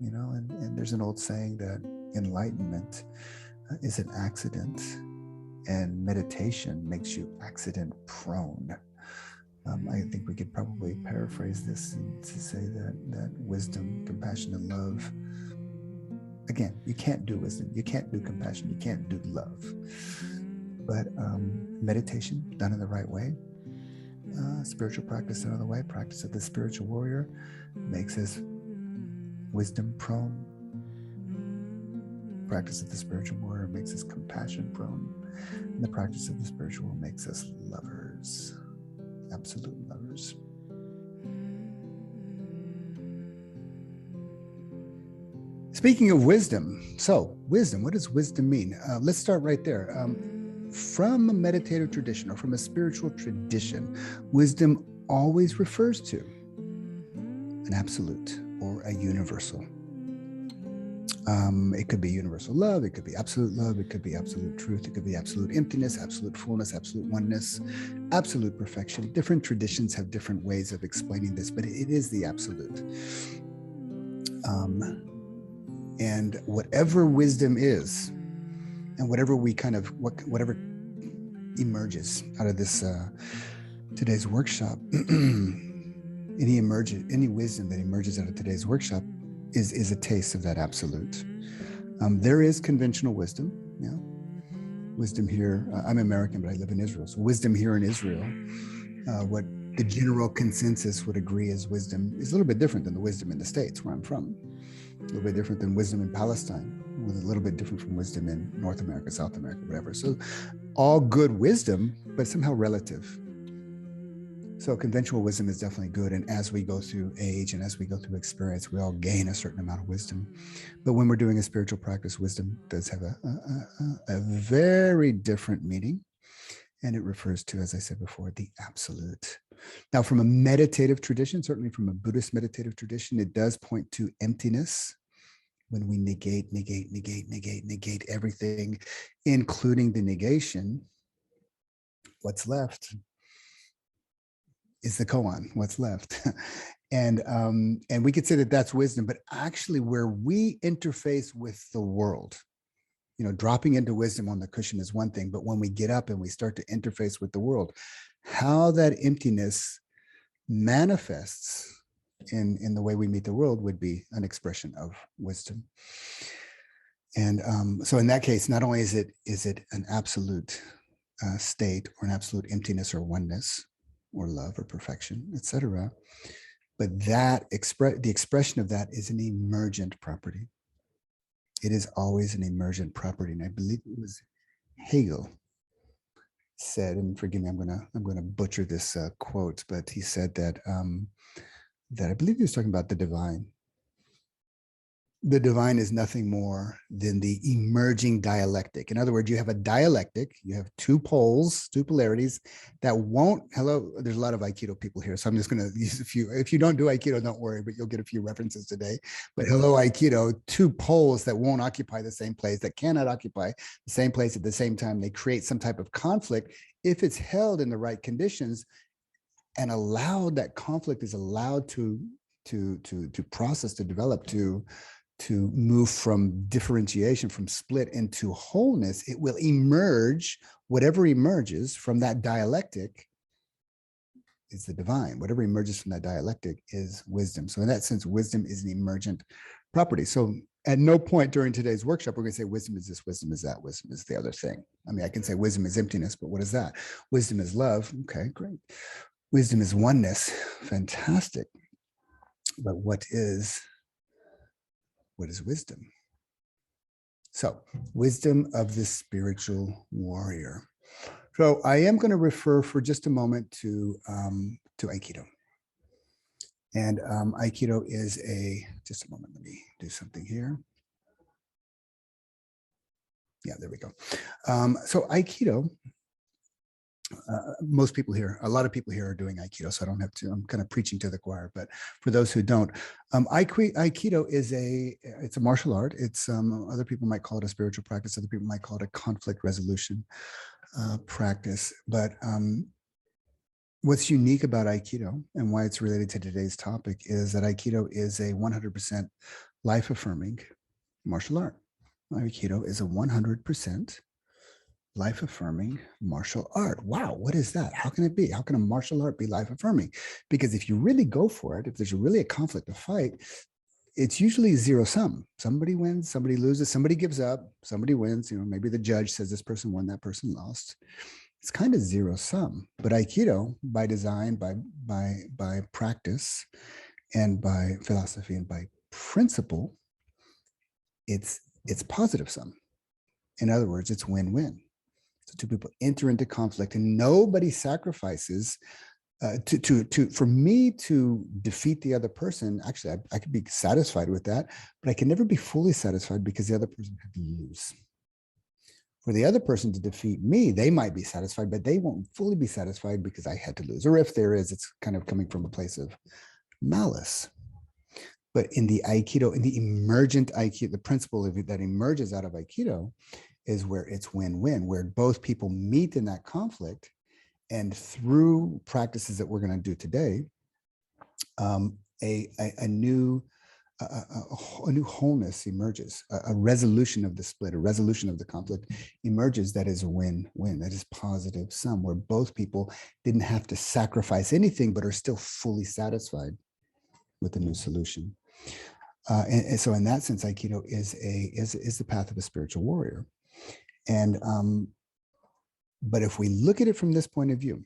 and there's an old saying that enlightenment is an accident, and meditation makes you accident prone. I think we could probably paraphrase this to say that wisdom, compassion, and love. Again, you can't do wisdom, you can't do compassion, you can't do love. But meditation done in the right way, spiritual practice done in the way, practice of the spiritual warrior makes us wisdom prone. Practice of the spiritual warrior makes us compassion prone. And the practice of the spiritual warrior makes us lovers, absolute lovers. Speaking of wisdom, so wisdom, what does wisdom mean? Let's start right there. From a meditative tradition or from a spiritual tradition, wisdom always refers to an absolute or a universal. It could be universal love, it could be absolute love, it could be absolute truth, it could be absolute emptiness, absolute fullness, absolute oneness, absolute perfection. Different traditions have different ways of explaining this, but it is the absolute. And whatever wisdom is, and whatever whatever emerges out of this today's workshop, any wisdom that emerges out of today's workshop is a taste of that absolute. There is conventional wisdom, wisdom here. I'm American, but I live in Israel. So wisdom here in Israel, what the general consensus would agree is wisdom, is a little bit different than the wisdom in the States, where I'm from. A little bit different than wisdom in Palestine, with a little bit different from wisdom in North America, South America, whatever. So all good wisdom, but somehow relative. So conventional wisdom is definitely good. And as we go through age and as we go through experience, we all gain a certain amount of wisdom. But when we're doing a spiritual practice, wisdom does have a very different meaning. And it refers to, as I said before, the absolute. Now, from a meditative tradition, certainly from a Buddhist meditative tradition, it does point to emptiness. When we negate everything, including the negation, what's left is the koan, what's left. And we could say that that's wisdom, but actually where we interface with the world, dropping into wisdom on the cushion is one thing, but when we get up and we start to interface with the world, how that emptiness manifests in the way we meet the world would be an expression of wisdom. And so in that case, not only is it an absolute state or an absolute emptiness or oneness or love or perfection, etc., but the expression of that is an emergent property. It is always an emergent property. And I believe it was Hegel said, and forgive me, I'm gonna butcher this quote, but he said that I believe he was talking about the divine. The divine is nothing more than the emerging dialectic. In other words, you have a dialectic, you have two poles, two polarities that won't, there's a lot of Aikido people here, so I'm just going to use a few. If you don't do Aikido, don't worry, but you'll get a few references today. But hello, Aikido, two poles that won't occupy the same place, that cannot occupy the same place at the same time. They create some type of conflict. If it's held in the right conditions and allowed, that conflict is allowed to process, to develop, to move from differentiation, from split into wholeness, it will emerge. Whatever emerges from that dialectic is the divine. Whatever emerges from that dialectic is wisdom. So in that sense, wisdom is an emergent property. So at no point during today's workshop, we're going to say wisdom is this, wisdom is that, wisdom is the other thing. I mean, I can say wisdom is emptiness, but what is that? Wisdom is love. Okay, great. Wisdom is oneness. Fantastic. But what is wisdom? So, wisdom of the spiritual warrior. So I am going to refer for just a moment to Aikido. And Aikido is just a moment, let me do something here. Yeah, there we go. So Aikido, most people here, a lot of people here are doing Aikido, so I don't have to, I'm kind of preaching to the choir, but for those who don't, Aikido is it's a martial art. It's, other people might call it a spiritual practice. Other people might call it a conflict resolution practice. But what's unique about Aikido and why it's related to today's topic is that Aikido is a 100% life-affirming martial art. Aikido is a 100% life-affirming martial art. Wow, what is that? How can it be? How can a martial art be life-affirming? Because if you really go for it, if there's really a conflict, a fight, it's usually zero sum. Somebody wins, somebody loses, somebody gives up, somebody wins. Maybe the judge says this person won, that person lost. It's kind of zero sum. But Aikido, by design, by practice, and by philosophy and by principle, it's positive sum. In other words, it's win-win. So two people enter into conflict, and nobody sacrifices for me to defeat the other person. Actually, I could be satisfied with that, but I can never be fully satisfied because the other person had to lose. For the other person to defeat me, they might be satisfied, but they won't fully be satisfied because I had to lose. Or if there is, it's kind of coming from a place of malice. But in the Aikido, in the emergent Aikido, the principle of it that emerges out of Aikido is where it's win-win, where both people meet in that conflict. And through practices that we're going to do today, a new wholeness emerges, a resolution of the split, a resolution of the conflict emerges that is win-win, that is positive sum, where both people didn't have to sacrifice anything, but are still fully satisfied with the new solution. And so in that sense, Aikido is the path of a spiritual warrior. And but if we look at it from this point of view,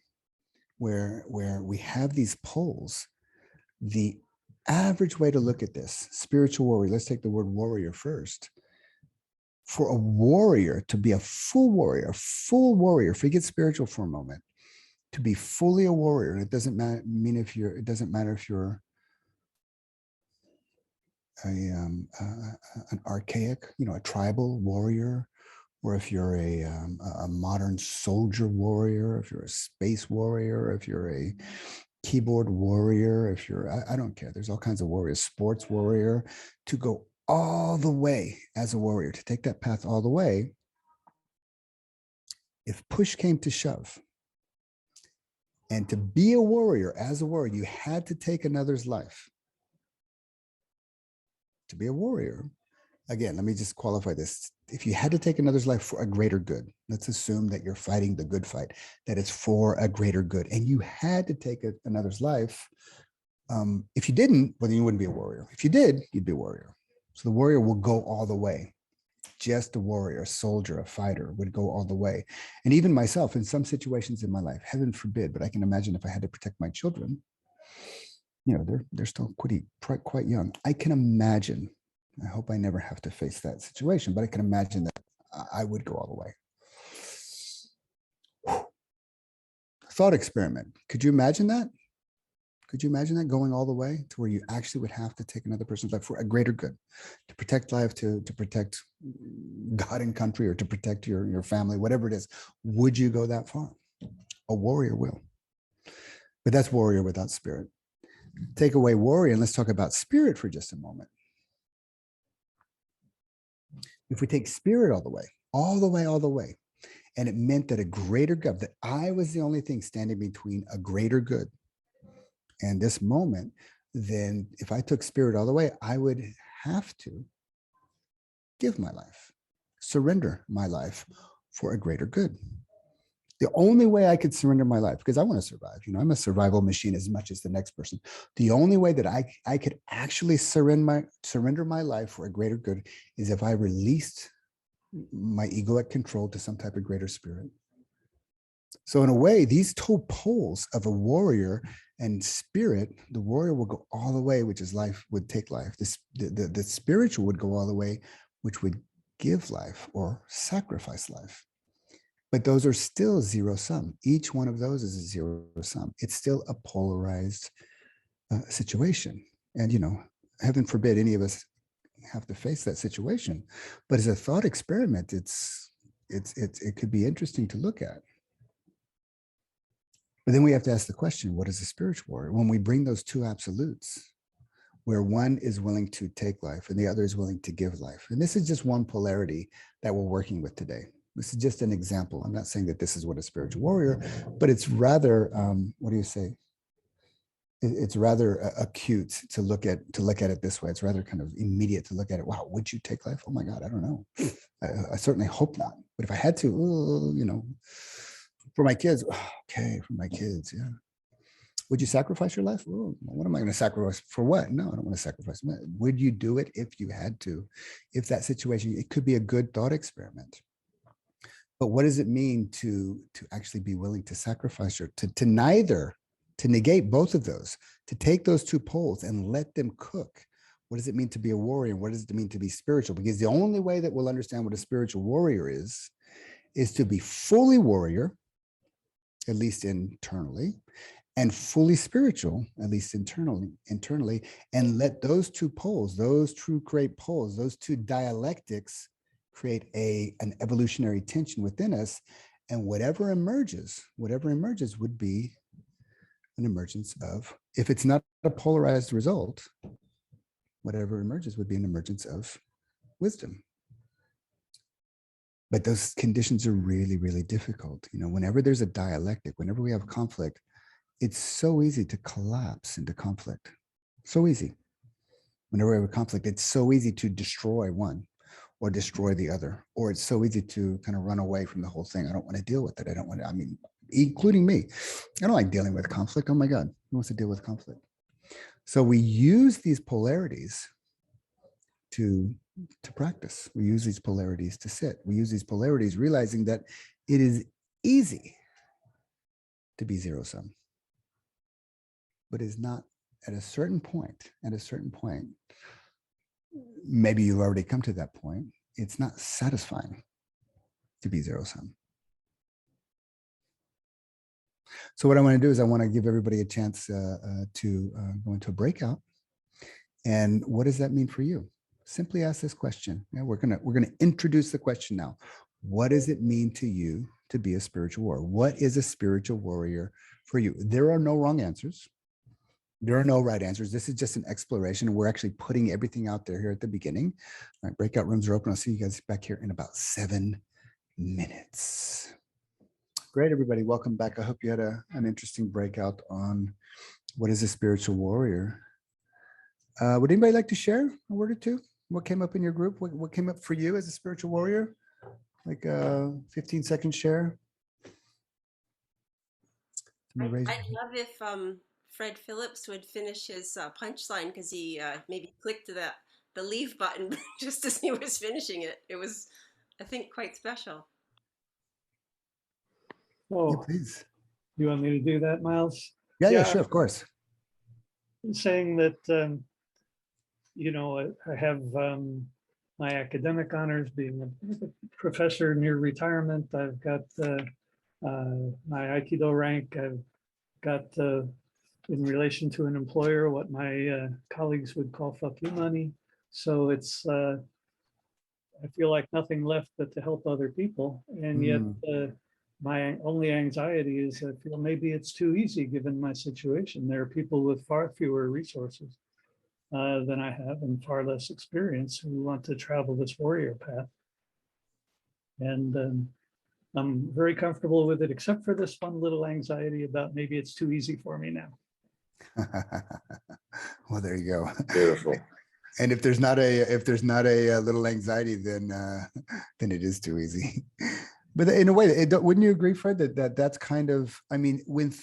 where we have these poles, the average way to look at this, spiritual warrior, let's take the word warrior first. For a warrior to be a full warrior, forget spiritual for a moment, to be fully a warrior, it doesn't matter if you're an archaic, a tribal warrior, or if you're a modern soldier warrior, if you're a space warrior, if you're a keyboard warrior, if you're, I don't care. There's all kinds of warriors, sports warrior, to go all the way as a warrior, to take that path all the way. If push came to shove, and to be a warrior, as a warrior, you had to take another's life. To be a warrior, again, let me just qualify this. If you had to take another's life for a greater good, let's assume that you're fighting the good fight, that it's for a greater good, and you had to take another's life. If you didn't, well, then you wouldn't be a warrior. If you did, you'd be a warrior. So the warrior will go all the way. Just a warrior, a soldier, a fighter would go all the way. And even myself, in some situations in my life, heaven forbid, but I can imagine if I had to protect my children, they're still quite young. I can imagine, I hope I never have to face that situation, but I can imagine that I would go all the way. Thought experiment. Could you imagine that? Could you imagine that, going all the way to where you actually would have to take another person's life for a greater good, to protect life, to protect God and country, or to protect your family, whatever it is? Would you go that far? A warrior will. But that's warrior without spirit. Take away warrior, and let's talk about spirit for just a moment. If we take spirit all the way, and it meant that a greater good, that I was the only thing standing between a greater good and this moment, then if I took spirit all the way, I would have to give my life, surrender my life for a greater good. The only way I could surrender my life, because I want to survive, I'm a survival machine as much as the next person. The only way that I could actually surrender my life for a greater good is if I released my egoic control to some type of greater spirit. So in a way, these two poles of a warrior and spirit, the warrior will go all the way, which is life, would take life. The spiritual would go all the way, which would give life or sacrifice life. But those are still zero sum. Each one of those is a zero sum. It's still a polarized situation. And, heaven forbid any of us have to face that situation. But as a thought experiment, it could be interesting to look at. But then we have to ask the question, what is a spiritual warrior? When we bring those two absolutes, where one is willing to take life and the other is willing to give life. And this is just one polarity that we're working with today. This is just an example. I'm not saying that this is what a spiritual warrior, but it's rather, what do you say? it's rather acute to look at it this way. It's rather kind of immediate to look at it. Wow, would you take life? Oh my God, I don't know. I certainly hope not. But if I had to, for my kids, okay, for my kids, yeah. Would you sacrifice your life? Oh, what am I going to sacrifice for? What? No, I don't want to sacrifice. Would you do it if you had to? If that situation, it could be a good thought experiment. But what does it mean to actually be willing to sacrifice your to negate both of those, to take those two poles and let them cook? What does it mean to be a warrior? What does it mean to be spiritual? Because the only way that we'll understand what a spiritual warrior is to be fully warrior, at least internally, and fully spiritual, at least internally, and let those two poles, those true great poles, those two dialectics create an evolutionary tension within us. And whatever emerges would be an emergence of, if it's not a polarized result, whatever emerges would be an emergence of wisdom. But those conditions are really, really difficult. Whenever there's a dialectic, whenever we have conflict, it's so easy to collapse into conflict. So easy. Whenever we have a conflict, it's so easy to destroy one or destroy the other, or it's so easy to kind of run away from the whole thing. I don't want to deal with it. Including me. I don't like dealing with conflict. Oh my God, who wants to deal with conflict? So we use these polarities to practice. We use these polarities to sit. We use these polarities realizing that it is easy to be zero sum, but is not at a certain point. Maybe you've already come to that point. It's not satisfying to be zero sum. So what I want to do is I want to give everybody a chance to go into a breakout. And what does that mean for you? Simply ask this question. Yeah, we're gonna introduce the question now. What does it mean to you to be a spiritual warrior? What is a spiritual warrior for you? There are no wrong answers. There are no right answers. This is just an exploration. We're actually putting everything out there here at the beginning. All right, breakout rooms are open. I'll see you guys back here in about 7 minutes. Great, everybody. Welcome back. I hope you had an interesting breakout on what is a spiritual warrior. Would anybody like to share a word or two? What came up in your group? What came up for you as a spiritual warrior? Like a 15-second share? I'd love if Fred Phillips would finish his punchline, because he maybe clicked the leave button just as he was finishing it. It was, I think, quite special. Oh, yeah, please. You want me to do that, Miles? Yeah, sure, of course. Saying that, I have my academic honors, being a professor near retirement. I've got my Aikido rank. I've got, in relation to an employer, what my colleagues would call fuck you money. So it's, I feel like nothing left but to help other people. And yet my only anxiety is I feel maybe it's too easy given my situation. There are people with far fewer resources than I have and far less experience who want to travel this warrior path. And I'm very comfortable with it, except for this one little anxiety about maybe it's too easy for me now. Well, there you go. Beautiful. And if there's not a little anxiety, then it is too easy. But in a way, wouldn't you agree, Fred, that's kind of, I mean, let's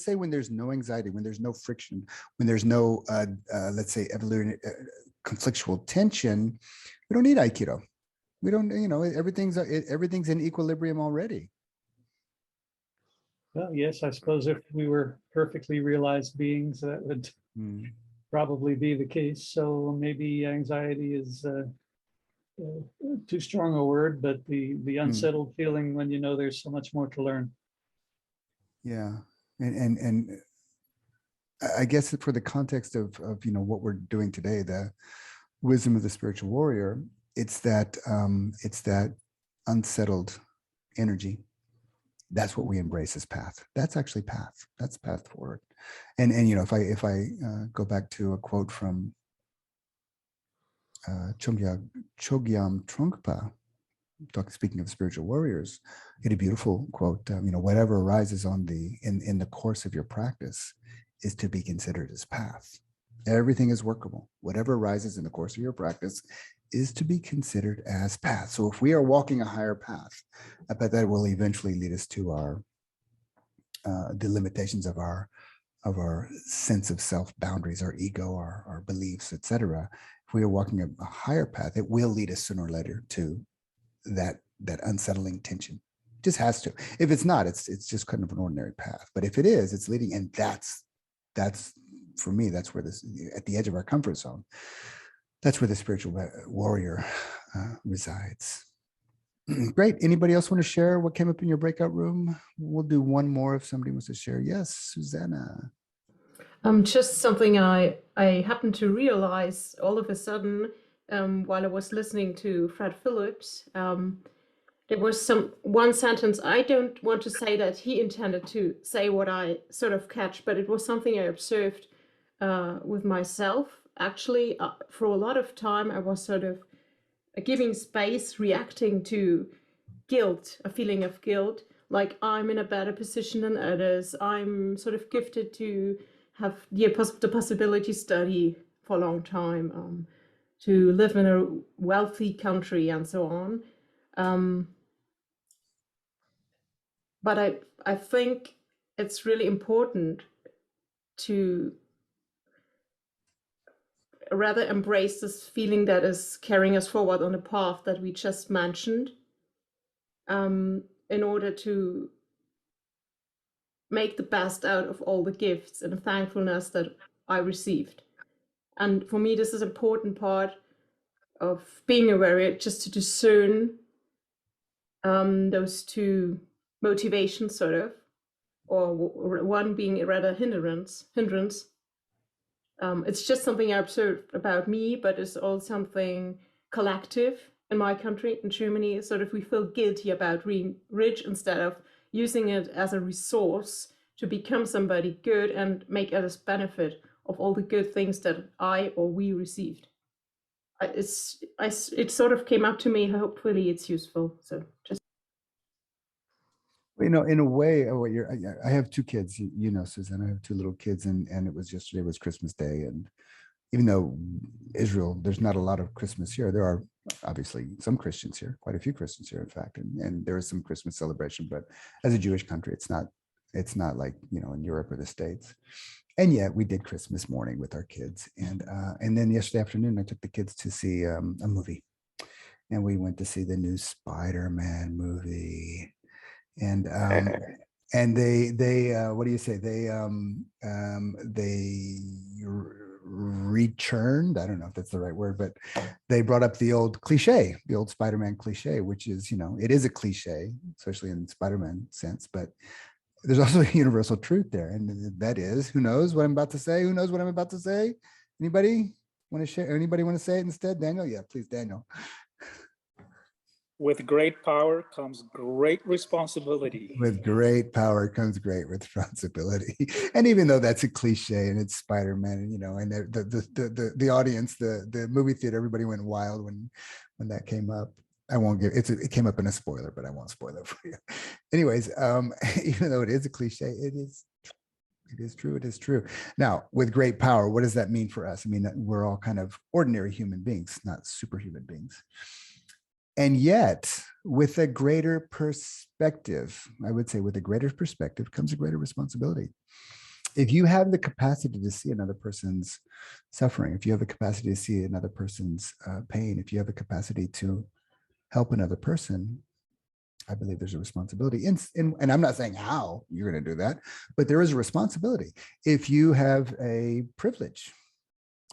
say when there's no anxiety, when there's no friction, when there's no, let's say, conflictual tension, we don't need Aikido. We don't, everything's in equilibrium already. Well, yes, I suppose if we were perfectly realized beings, that would probably be the case. So maybe anxiety is too strong a word, but the unsettled feeling when there's so much more to learn. Yeah, and I guess for the context of what we're doing today, the wisdom of the spiritual warrior, it's that unsettled energy. That's what we embrace as path. That's actually path. That's path forward. And if I go back to a quote from Chogyam Trungpa, speaking of spiritual warriors, he had a beautiful quote. Whatever arises in the course of your practice is to be considered as path. Everything is workable. Whatever arises in the course of your practice is to be considered as path. So if we are walking a higher path, I bet that will eventually lead us to our the limitations of our sense of self boundaries, our ego, our beliefs, etc. If we are walking a higher path, it will lead us sooner or later to that unsettling tension. It just has to. If it's not, it's just kind of an ordinary path. But if it is, it's leading, and that's for me, that's where this, at the edge of our comfort zone, that's where the spiritual warrior resides. Great. Anybody else want to share what came up in your breakout room? We'll do one more if somebody wants to share. Yes, Susanna. Just something I happened to realize all of a sudden while I was listening to Fred Phillips. There was one sentence. I don't want to say that he intended to say what I sort of catch, but it was something I observed with myself. Actually, for a lot of time, I was sort of giving space, reacting to guilt, a feeling of guilt, like I'm in a better position than others. I'm sort of gifted to have the possibility to study for a long time, to live in a wealthy country and so on. But I think it's really important to rather embrace this feeling that is carrying us forward on the path that we just mentioned, in order to make the best out of all the gifts and the thankfulness that I received. And for me, this is an important part of being a warrior, just to discern those two motivations, sort of, or one being a rather hindrance. It's just something I observed about me, but it's also something collective in my country, in Germany. Sort of, we feel guilty about being rich instead of using it as a resource to become somebody good and make others benefit of all the good things that I or we received. It sort of came up to me. Hopefully, it's useful. So just. You know, in a way, I have two kids, you know, Susan, I have two little kids, and it was yesterday was Christmas Day. And even though Israel, there's not a lot of Christmas here, there are obviously some Christians here, quite a few Christians here, in fact, and there is some Christmas celebration, but as a Jewish country, it's not like, you know, in Europe or the States. And yet we did Christmas morning with our kids. And then yesterday afternoon, I took the kids to see a movie, and we went to see the new Spider-Man movie. And they what do you say, they returned, I don't know if that's the right word, but they brought up the old cliche, the old Spider-Man cliche, which is, you know, it is a cliche, especially in Spider-Man sense, but there's also a universal truth there, and that is, who knows what I'm about to say? Who knows what I'm about to say? Anybody want to share? Anybody want to say it instead? Daniel? Yeah, please, Daniel. With great power comes great responsibility. With great power comes great responsibility. And even though that's a cliche and it's Spider-Man, and, you know, and the audience, the movie theater, everybody went wild when that came up. I won't give it came up in a spoiler, but I won't spoil it for you. Anyways, even though it is a cliche, it is true. It is true. Now, with great power, what does that mean for us? I mean, we're all kind of ordinary human beings, not superhuman beings. And yet, with a greater perspective, I would say with a greater perspective comes a greater responsibility. If you have the capacity to see another person's suffering, if you have the capacity to see another person's pain, if you have the capacity to help another person, I believe there's a responsibility. And I'm not saying how you're going to do that, but there is a responsibility. If you have a privilege,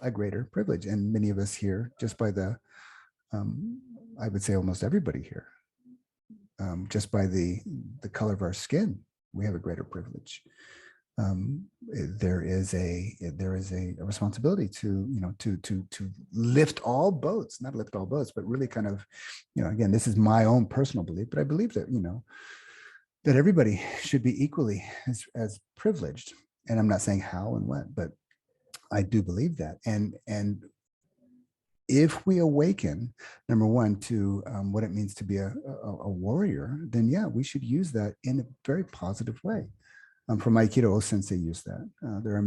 a greater privilege, and many of us here, just by the I would say almost everybody here, just by the color of our skin, we have a greater privilege. There is a responsibility to, you know, to lift all boats, not lift all boats, but really kind of, you know, again, this is my own personal belief, but I believe that, you know, that everybody should be equally as privileged. And I'm not saying how and when, but I do believe that. And if we awaken, number one, to what it means to be a warrior, then yeah, we should use that in a very positive way. From Aikido, Sensei used that. There are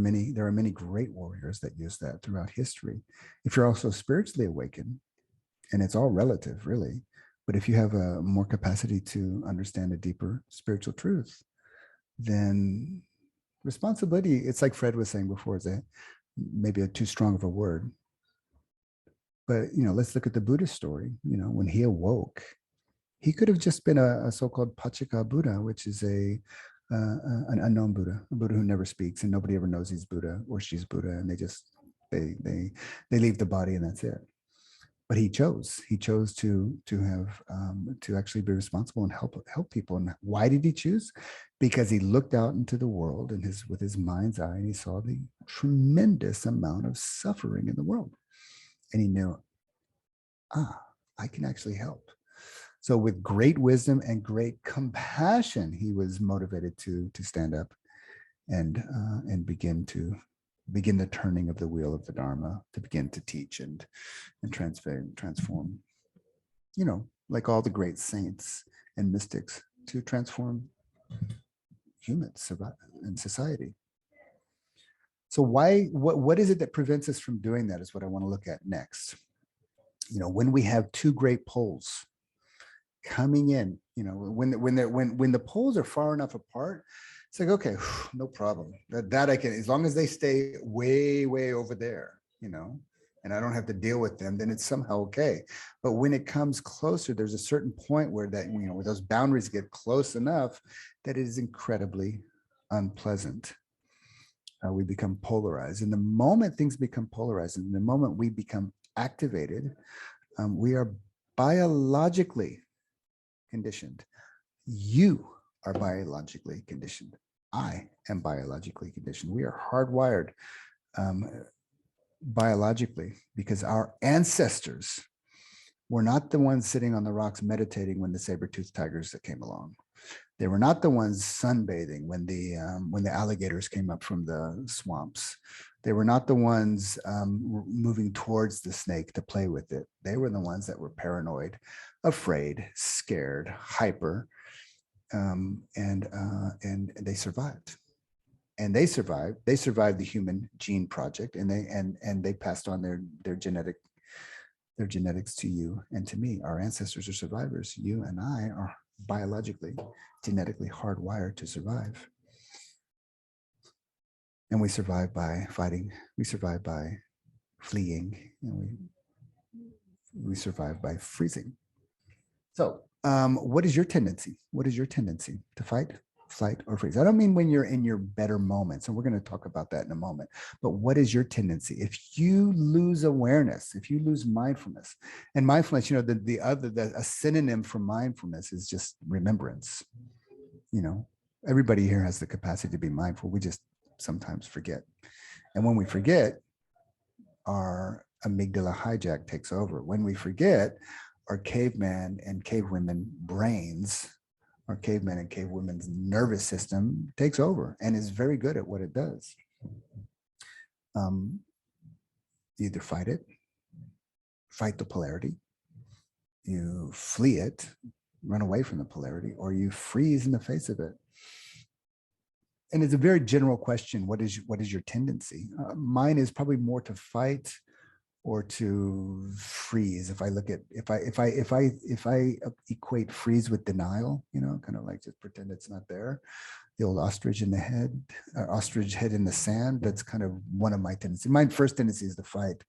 many great warriors that use that throughout history. If you're also spiritually awakened, and it's all relative, really, but if you have a more capacity to understand a deeper spiritual truth, then responsibility, it's like Fred was saying before, is maybe a too strong of a word. But, let's look at the Buddhist story. When he awoke, he could have just been a so-called Pachika Buddha, which is an unknown Buddha, a Buddha who never speaks and nobody ever knows he's Buddha or she's Buddha, and they leave the body and that's it. But he chose to have to actually be responsible and help people. And why did he choose? Because he looked out into the world and with his mind's eye, and he saw the tremendous amount of suffering in the world, and he knew, I can actually help. So with great wisdom and great compassion, he was motivated to stand up and begin the turning of the wheel of the Dharma, to begin to teach and transform, like all the great saints and mystics, to transform humans in society. So what is it that prevents us from doing that is what I want to look at next. When we have two great poles coming in, when the poles are far enough apart, it's like, okay, no problem. That I can, as long as they stay way, way over there, and I don't have to deal with them, then it's somehow okay. But when it comes closer, there's a certain point where where those boundaries get close enough that it is incredibly unpleasant. We become polarized. And the moment things become polarized, and the moment we become activated, we are biologically conditioned. You are biologically conditioned. I am biologically conditioned. We are hardwired biologically, because our ancestors were not the ones sitting on the rocks meditating when the saber-toothed tigers that came along. They were not the ones sunbathing when the alligators came up from the swamps. They were not the ones moving towards the snake to play with it. They were the ones that were paranoid, afraid, scared, hyper, and they survived. And they survived the human gene project, and they passed on their genetics to you and to me. Our ancestors are survivors. You and I are biologically, genetically hardwired to survive. And we survive by fighting. We survive by fleeing, and we survive by freezing. So what is your tendency? What is your tendency to fight, flight, or freeze? I don't mean when you're in your better moments, and we're going to talk about that in a moment, but what is your tendency? If you lose awareness, if you lose mindfulness, and mindfulness, a synonym for mindfulness is just remembrance. Everybody here has the capacity to be mindful. We just sometimes forget. And when we forget, our amygdala hijack takes over. When we forget, our caveman and cavewomen brains, our cavemen and cavewomen's nervous system takes over and is very good at what it does. You either fight the polarity, you flee it, run away from the polarity, or you freeze in the face of it. And it's a very general question. What is your tendency? Mine is probably more to fight or to freeze. If I equate freeze with denial, kind of like just pretend it's not there. The old ostrich head in the sand. That's kind of one of my tendencies. My first tendency is to fight,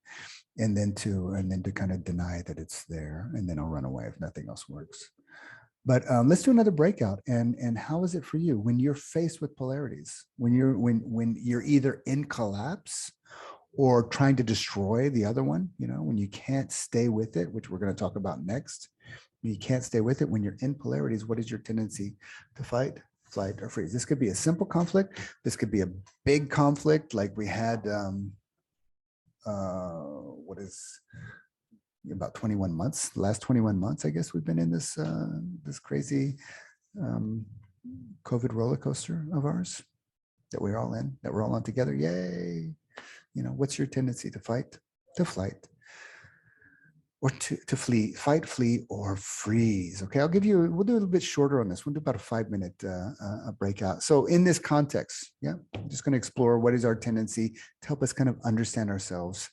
and then to kind of deny that it's there, and then I'll run away if nothing else works. But let's do another breakout. And how is it for you when you're faced with polarities? When you're either in collapse or trying to destroy the other one, when you can't stay with it, which we're going to talk about next. You can't stay with it when you're in polarities. What is your tendency to fight, flight, or freeze? This could be a simple conflict. This could be a big conflict, like we had. About 21 months. The last 21 months, I guess, we've been in this crazy COVID roller coaster of ours that we're all on together. Yay! What's your tendency to fight, to flight, or to flee, fight, flee, or freeze. Okay, we'll do a little bit shorter on this. We'll do about a 5-minute breakout. So in this context, yeah, I'm just going to explore what is our tendency to help us kind of understand ourselves,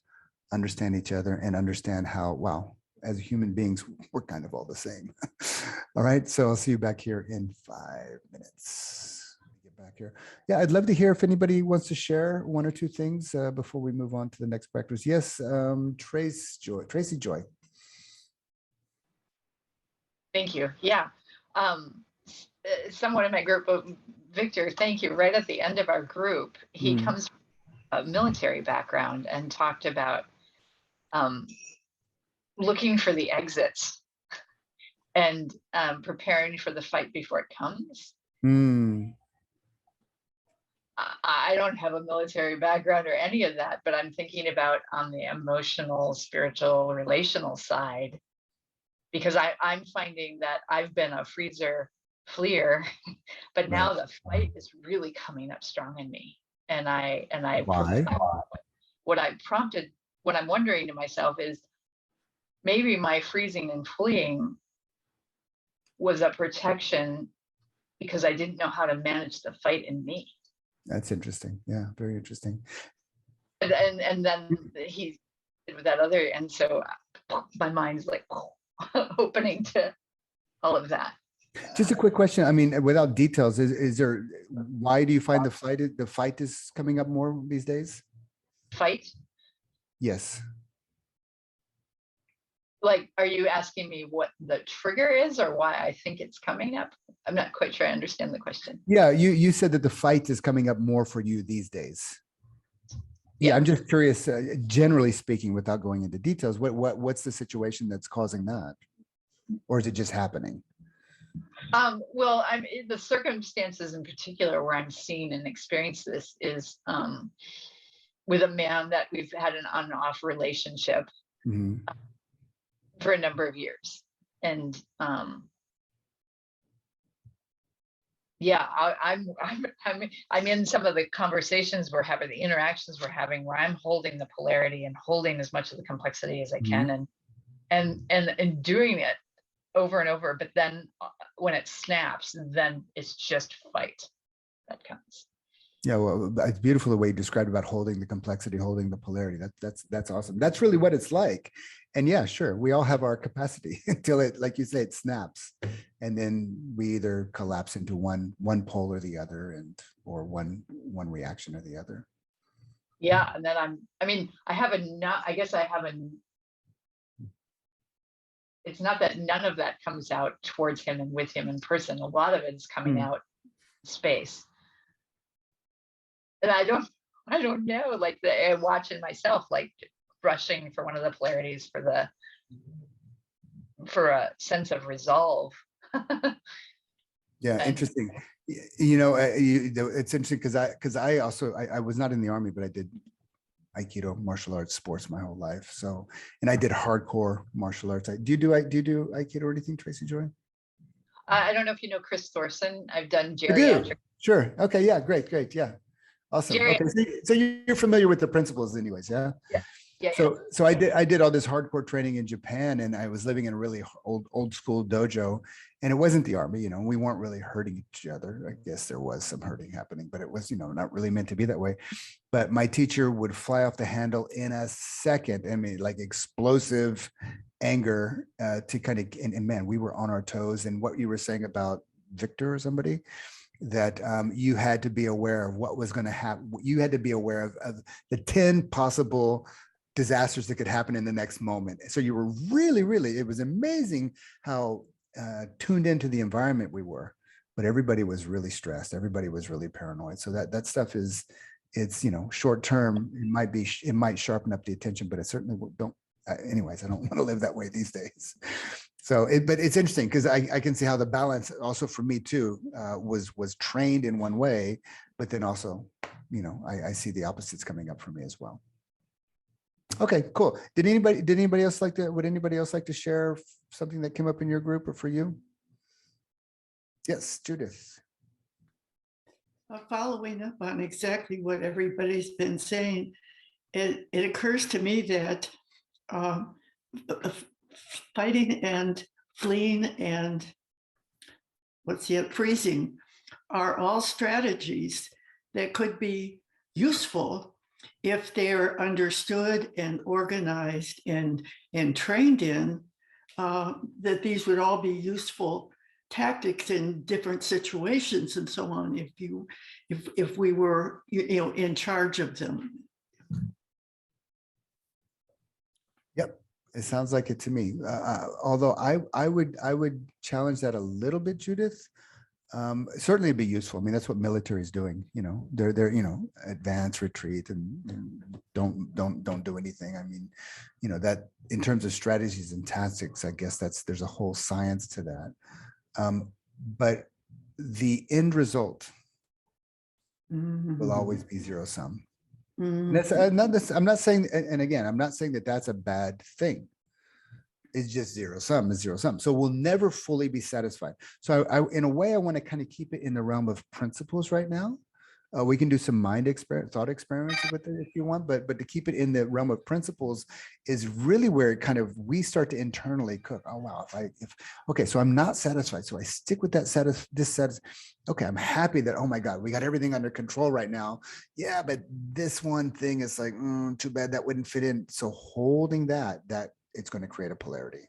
understand each other, and understand how, wow, as human beings, we're kind of all the same. All right, so I'll see you back here in 5 minutes. Get back here. Yeah, I'd love to hear if anybody wants to share one or two things before we move on to the next practice. Yes, Tracy Joy. Thank you. Yeah. Someone in my group, Victor, thank you. Right at the end of our group, he comes from a military background and talked about looking for the exits and preparing for the fight before it comes. I don't have a military background or any of that, but I'm thinking about on the emotional, spiritual, relational side, because I'm finding that I've been a freezer, fleer, but now the fight is really coming up strong in me. And Why? What I'm wondering to myself is, maybe my freezing and fleeing was a protection because I didn't know how to manage the fight in me. That's interesting. Yeah, very interesting. And then he did with that other, and so my mind's like opening to all of that. Just a quick question. I mean, without details, is there, why do you find the fight is coming up more these days? Fight? Yes. Like, are you asking me what the trigger is or why I think it's coming up? I'm not quite sure I understand the question. Yeah, you said that the fight is coming up more for you these days. Yeah, I'm just curious, generally speaking, without going into details, what's the situation that's causing that? Or is it just happening? Well, the circumstances in particular where I'm seeing and experiencing this is with a man that we've had an on and off relationship for a number of years. And yeah, I'm in some of the conversations we're having, the interactions we're having, where I'm holding the polarity and holding as much of the complexity as I can, and doing it over and over. But then when it snaps, then it's just fight that comes. Yeah, well, it's beautiful the way you described about holding the complexity, holding the polarity. That's awesome. That's really what it's like. And yeah, sure, we all have our capacity until it, like you say, it snaps, and then we either collapse into one pole or the other, or one reaction or the other. Yeah, and then it's not that none of that comes out towards him and with him in person. A lot of it's coming out in space. And I don't know, like watching myself, like rushing for one of the polarities for a sense of resolve. Yeah, interesting. You know, it's interesting because I was not in the Army, but I did Aikido, martial arts, sports my whole life. So, and I did hardcore martial arts. Do you do Aikido or anything, Tracy Joy? I don't know if you know Chris Thorson. I've done geriatric. Sure. Okay. Yeah. Great. Yeah. Awesome. Okay. So you're familiar with the principles anyways. Yeah. Yeah. So I did all this hardcore training in Japan, and I was living in a really old school dojo, and it wasn't the Army, we weren't really hurting each other. I guess there was some hurting happening, but it was, not really meant to be that way. But my teacher would fly off the handle in a second. I mean, like explosive anger to kind of, and man, we were on our toes. And what you were saying about Victor or somebody, that you had to be aware of what was going to happen. You had to be aware of the 10 possible disasters that could happen in the next moment. So you were really, it was amazing how tuned into the environment we were, but everybody was really stressed. Everybody was really paranoid. So that stuff it's short term. It might sharpen up the attention, but it certainly don't. Anyways, I don't want to live that way these days. So, but it's interesting because I can see how the balance also for me too was trained in one way, but then also, I see the opposites coming up for me as well. Okay, cool. Would anybody else like to share something that came up in your group or for you? Yes, Judith. Following up on exactly what everybody's been saying, it occurs to me that fighting and fleeing and freezing are all strategies that could be useful if they're understood and organized and trained in, that these would all be useful tactics in different situations and so on if we were in charge of them. Yep, it sounds like it to me. Although I would challenge that a little bit, Judith. Certainly it'd be useful. I mean, that's what military is doing. They're advance, retreat, and don't do anything. I mean, that in terms of strategies and tactics, I guess there's a whole science to that. But the end result will always be zero sum. And that's, I'm not saying, and again, I'm not saying that that's a bad thing. It's just zero sum is zero sum. So we'll never fully be satisfied. So in a way, I want to kind of keep it in the realm of principles right now. We can do some thought experiments with it if you want, but to keep it in the realm of principles is really where it we start to internally cook. Oh wow, okay, so I'm not satisfied, so I stick with that okay, I'm happy that, oh my God, we got everything under control right now. Yeah, but this one thing is like, too bad that wouldn't fit in. So holding that it's going to create a polarity.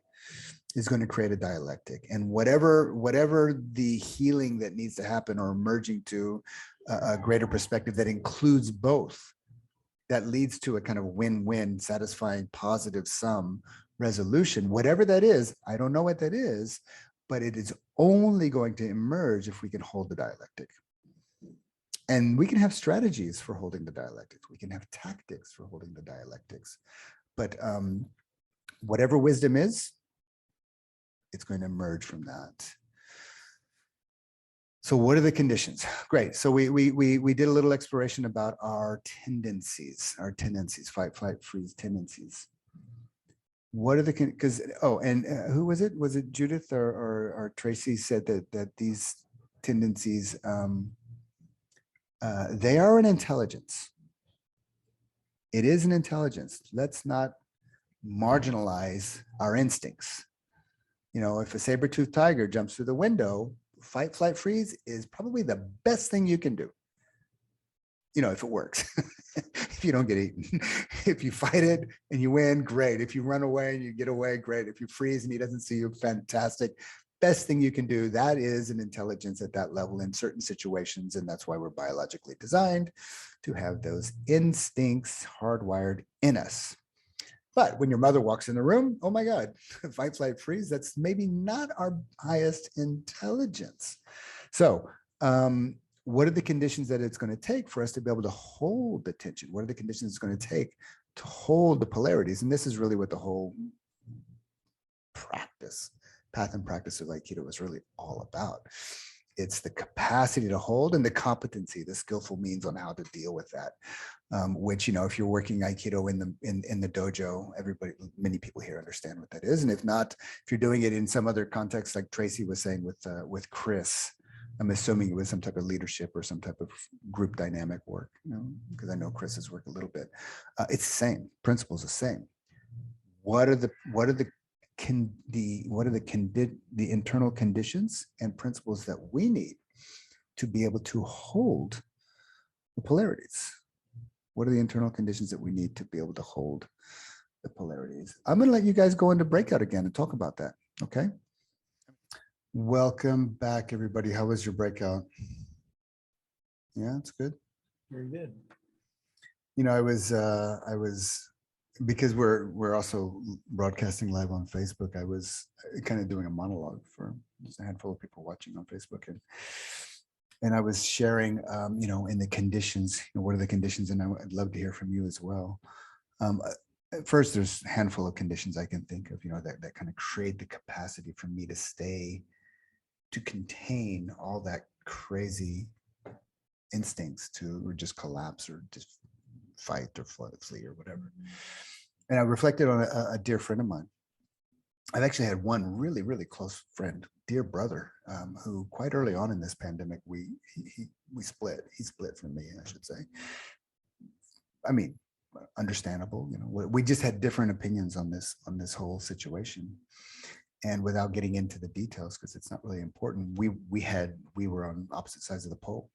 Is going to create a dialectic, and whatever the healing that needs to happen or emerging to a greater perspective that includes both, that leads to a kind of win-win, satisfying, positive sum resolution, whatever that is. I don't know what that is, but it is only going to emerge if we can hold the dialectic. And we can have strategies for holding the dialectics. We can have tactics for holding the dialectics, but whatever wisdom is, it's going to emerge from that. So what are the conditions? Great. So we did a little exploration about our tendencies, fight, flight, freeze tendencies. What are the, because, who was it? Was it Judith or Tracy said that these tendencies, they are an intelligence. It is an intelligence. Let's not marginalize our instincts. If a saber-toothed tiger jumps through the window, fight, flight, freeze is probably the best thing you can do. If it works, if you don't get eaten. If you fight it and you win, great. If you run away and you get away, great. If you freeze and he doesn't see you, fantastic. Best thing you can do. That is an intelligence at that level in certain situations. And that's why we're biologically designed to have those instincts hardwired in us. But when your mother walks in the room, oh my God, fight, flight, freeze, that's maybe not our highest intelligence. So what are the conditions that it's going to take for us to be able to hold the tension? What are the conditions it's going to take to hold the polarities? And this is really what the whole path and practice of Aikido is really all about. It's the capacity to hold and the competency, the skillful means on how to deal with that. Which, if you're working Aikido in the dojo, many people here understand what that is. And if not, if you're doing it in some other context, like Tracy was saying with Chris, I'm assuming it was some type of leadership or some type of group dynamic work, because I know Chris's work a little bit. It's the same, principles the same. What are the internal conditions and principles that we need to be able to hold the polarities? What are the internal conditions that we need to be able to hold the polarities? I'm going to let you guys go into breakout again and talk about that. Okay. Welcome back, everybody. How was your breakout? Yeah, it's good. Very good. I was because we're also broadcasting live on Facebook. I was kind of doing a monologue for just a handful of people watching on Facebook, and I was sharing, in the conditions, what are the conditions? And I'd love to hear from you as well. First, there's a handful of conditions I can think of, that kind of create the capacity for me to contain all that crazy instincts to just collapse or just fight or flee or whatever. And I reflected on a dear friend of mine. I've actually had one really, really close friend, dear brother, who quite early on in this pandemic, we split. He split from me, I should say. I mean, understandable. We just had different opinions on this whole situation. And without getting into the details, because it's not really important, we were on opposite sides of the pole.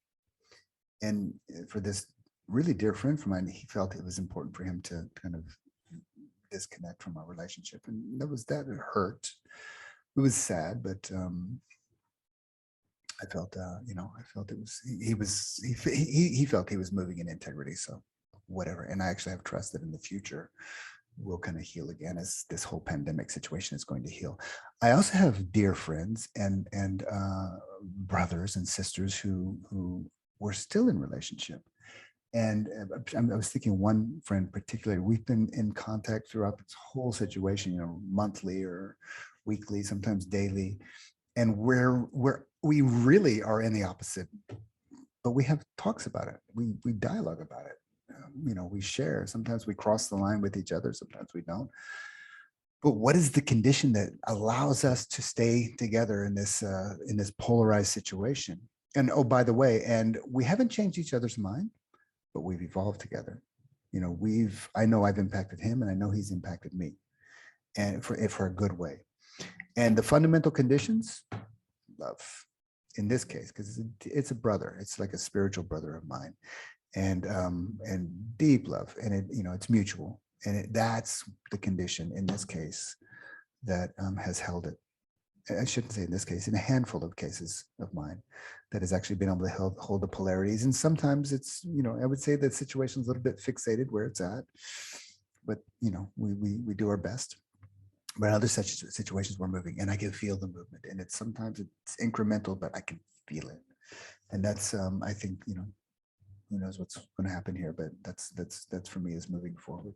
And for this really dear friend of mine, he felt it was important for him to kind of disconnect from our relationship. And that it hurt. It was sad, but I felt, I felt it was, he felt he was moving in integrity. So whatever. And I actually have trust that in the future we'll kind of heal again, as this whole pandemic situation is going to heal. I also have dear friends and brothers and sisters who were still in relationship. And I was thinking one friend particularly, we've been in contact throughout this whole situation, monthly or weekly, sometimes daily. And we really are in the opposite, but we have talks about it. We dialogue about it. We share. Sometimes we cross the line with each other. Sometimes we don't. But what is the condition that allows us to stay together in this polarized situation? And oh, by the way, and we haven't changed each other's mind, but we've evolved together. I know I've impacted him, and I know he's impacted me, and for a good way. And the fundamental conditions, love, in this case, because it's a brother. It's like a spiritual brother of mine. And deep love, and it's mutual, and that's the condition in this case that has held it. I shouldn't say in this case, in a handful of cases of mine, that has actually been able to hold the polarities. And sometimes it's, I would say that situation's a little bit fixated where it's at, but we do our best. But in other such situations we're moving, and I can feel the movement, and sometimes it's incremental, but I can feel it. And that's I think who knows what's going to happen here, but that's for me is moving forward.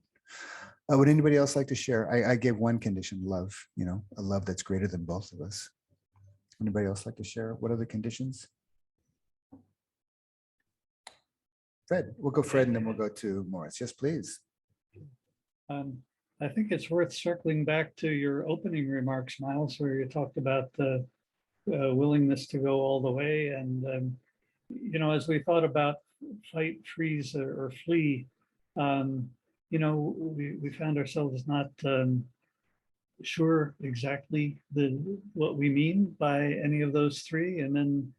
Would anybody else like to share? I gave one condition, love, a love that's greater than both of us. Anybody else like to share? What are the conditions? Fred, we'll go Fred, and then we'll go to Morris. Yes, please. I think it's worth circling back to your opening remarks, Miles, where you talked about the willingness to go all the way. And, as we thought about fight, freeze, or flee, we found ourselves not sure exactly what we mean by any of those three. And then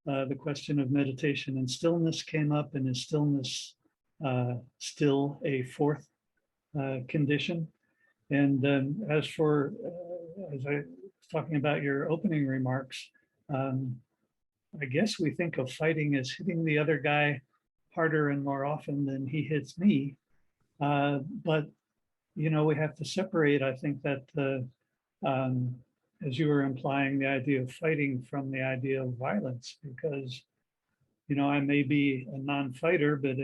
the question of meditation and stillness came up, and is stillness still a fourth condition? And as I was talking about your opening remarks, I guess we think of fighting as hitting the other guy harder and more often than he hits me. But, we have to separate, I think, that as you were implying, the idea of fighting from the idea of violence, because, I may be a non-fighter, but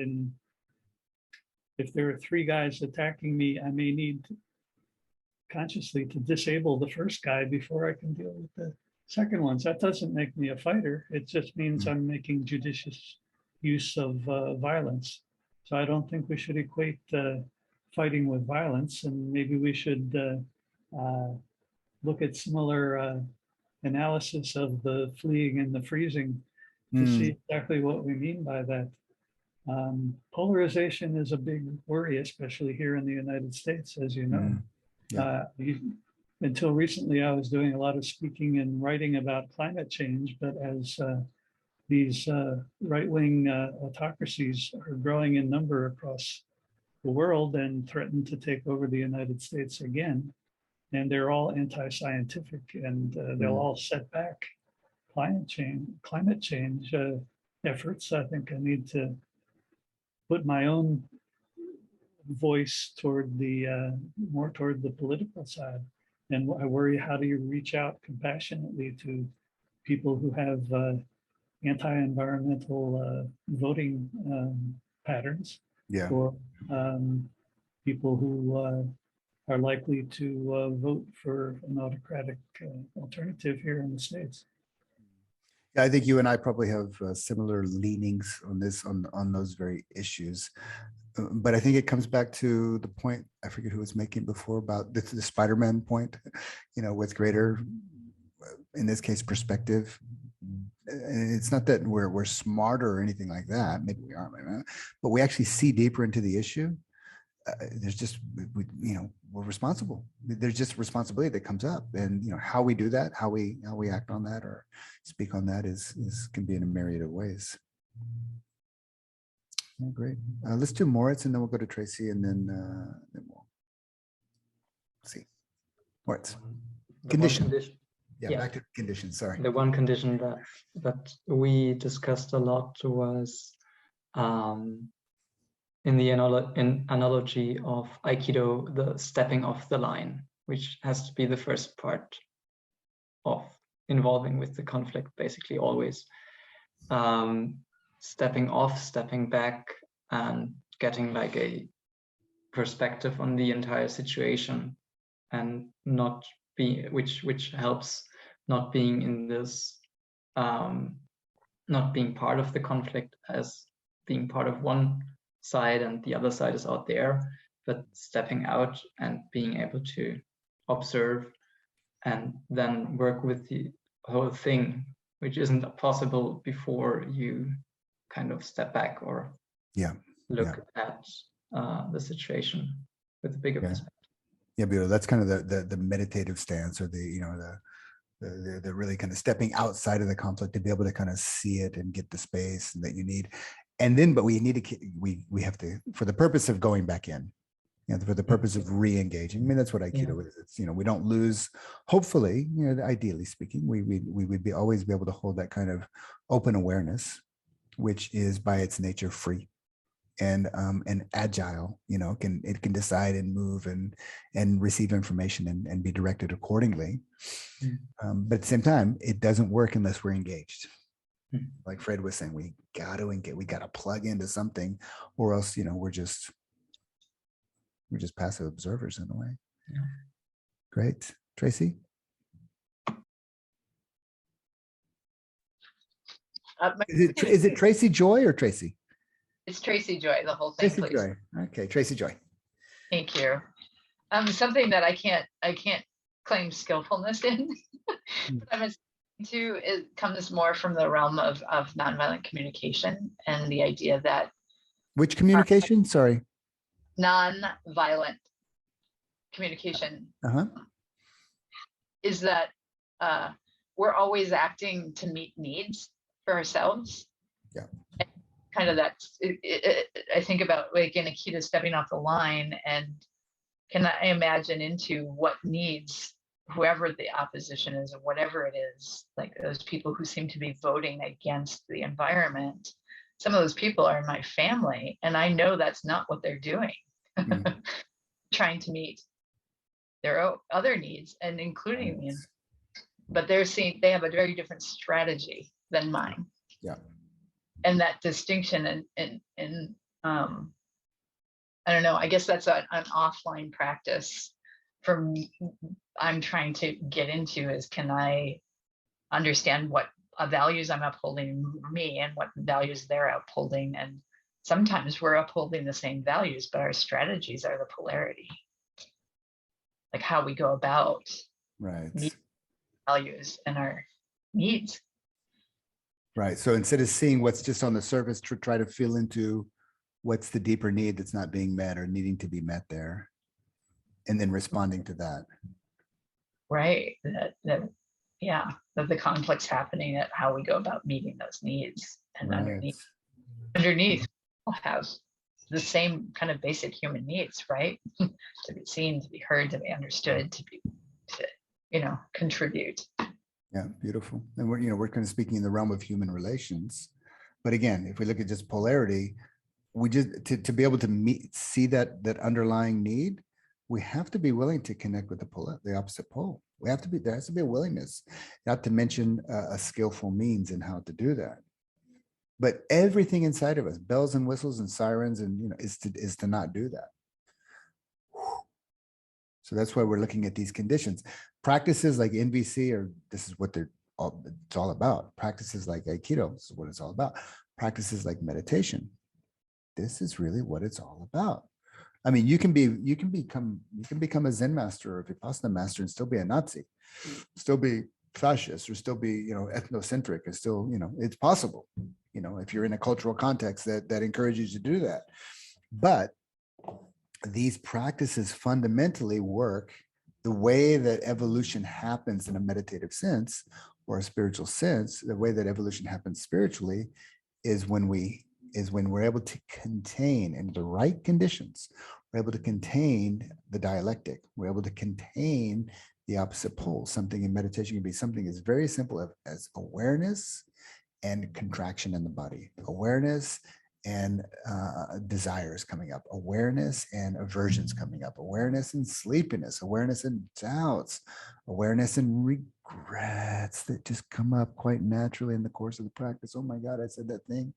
if there are three guys attacking me, I may need consciously to disable the first guy before I can deal with the second ones. That doesn't make me a fighter. It just means I'm making judicious use of violence. So I don't think we should equate fighting with violence, and maybe we should look at similar analysis of the fleeing and the freezing to see exactly what we mean by that. Polarization is a big worry, especially here in the United States, as you know. Yeah. Until recently, I was doing a lot of speaking and writing about climate change, but as these right-wing autocracies are growing in number across the world and threaten to take over the United States again, and they're all anti-scientific, and they'll all set back climate change efforts. I think I need to put my own voice toward more toward the political side. And I worry, how do you reach out compassionately to people who have anti-environmental voting patterns, or people who are likely to vote for an autocratic alternative here in the States? Yeah, I think you and I probably have similar leanings on this, on those very issues. But I think it comes back to the point, I forget who was making before, about the Spider-Man point, with greater, in this case, perspective. And it's not that we're smarter or anything like that. Maybe we are, but we actually see deeper into the issue. there's just, we're responsible. There's just responsibility that comes up, and how we do that, how we act on that or speak on that is can be in a myriad of ways. Yeah, great. Let's do Moritz, and then we'll go to Tracy, and then we'll see. Moritz. Condition. Yeah, back to conditions. Sorry. The one condition that we discussed a lot was in the analogy of Aikido, the stepping off the line, which has to be the first part of involving with the conflict, basically always. Stepping off, stepping back, and getting like a perspective on the entire situation, and not be, which helps not being in this, not being part of the conflict as being part of one side and the other side is out there, but stepping out and being able to observe and then work with the whole thing, which isn't possible before you kind of step back or look at the situation with a bigger perspective. Yeah, beautiful. That's kind of the meditative stance, or the really kind of stepping outside of the conflict to be able to kind of see it and get the space that you need. And then, but we need to, we have to, for the purpose of going back in, for the purpose of re-engaging. I mean, that's what Aikido is. It's, we don't lose, hopefully, ideally speaking, we would always be able to hold that kind of open awareness, which is by its nature free and agile. It can decide and move and receive information and be directed accordingly. But at the same time, it doesn't work unless we're engaged. Like Fred was saying, we got to plug into something, or else we're just passive observers in a way. Great. Tracy. Is it Tracy Joy or Tracy? It's Tracy Joy, the whole thing. Tracy Joy. Okay, Tracy Joy. Thank you. Something that I can't claim skillfulness in, but I'm to, it comes more from the realm of nonviolent communication, and the idea that which communication? Sorry. Nonviolent communication is that we're always acting to meet needs for ourselves. Yeah. And kind of that. I think about like in Aikido stepping off the line, and can I imagine into what needs whoever the opposition is, or whatever it is, like those people who seem to be voting against the environment. Some of those people are in my family, and I know that's not what they're doing. Trying to meet their other needs, and including me. But they have a very different strategy than mine. Yeah. And that distinction and I don't know, I guess that's an offline practice for me. I'm trying to get into is, can I understand what values I'm upholding me and what values they're upholding? And sometimes we're upholding the same values, but our strategies are the polarity, like how we go about values and our needs. Right. So instead of seeing what's just on the surface, to try to feel into what's the deeper need that's not being met or needing to be met there, and then responding to that. Right. That the conflict's happening at how we go about meeting those needs. And underneath we'll have the same kind of basic human needs, right? To be seen, to be heard, to be understood, to contribute. Yeah, beautiful. And we're kind of speaking in the realm of human relations. But again, if we look at just polarity, we just to be able to see that underlying need, we have to be willing to connect with the opposite pole. There has to be a willingness, not to mention a skillful means in how to do that. But everything inside of us, bells and whistles and sirens, and is to not do that. So that's why we're looking at these conditions. Practices like NVC, this is what it's all about. Practices like Aikido, this is what it's all about. Practices like meditation, this is really what it's all about. I mean, you can become a Zen master or a Vipassana master and still be a Nazi, still be fascist, or still be ethnocentric, and still it's possible. If you're in a cultural context that encourages you to do that. But these practices fundamentally work the way that evolution happens in a meditative sense or a spiritual sense. The way that evolution happens spiritually is when we're able to contain, in the right conditions, we're able to contain the dialectic. We're able to contain the opposite pole. Something in meditation can be something as very simple as awareness and contraction in the body, awareness and desires coming up, awareness and aversions coming up, awareness and sleepiness, awareness and doubts, awareness and regrets that just come up quite naturally in the course of the practice. Oh my God, I said that thing.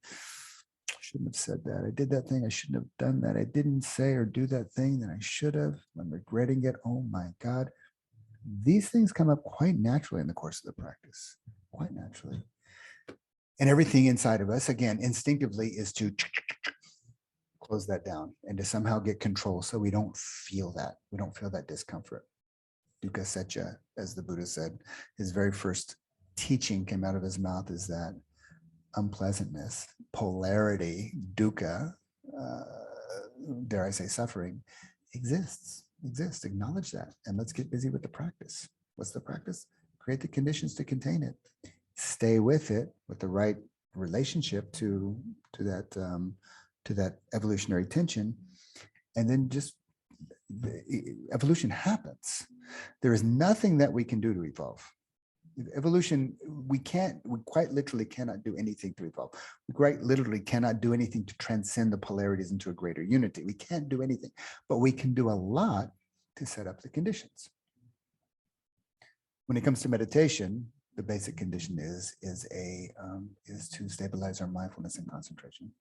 I shouldn't have said that. I did that thing. I shouldn't have done that. I didn't say or do that thing that I should have. I'm regretting it. Oh my God. These things come up quite naturally in the course of the practice, quite naturally. And everything inside of us, again, instinctively is to close that down and to somehow get control so we don't feel that. We don't feel that discomfort. Dukkha Secca, as the Buddha said, his very first teaching came out of his mouth is that unpleasantness, polarity, dukkha, dare I say suffering, exists. Acknowledge that. And let's get busy with the practice. What's the practice? Create the conditions to contain it. Stay with it with the right relationship to that evolutionary tension, and then just evolution happens. There is nothing that we can do to evolve. Evolution, we quite literally cannot do anything to evolve. We quite literally cannot do anything to transcend the polarities into a greater unity. We can't do anything, but we can do a lot to set up the conditions. When it comes to meditation, the basic condition is to stabilize our mindfulness and concentration.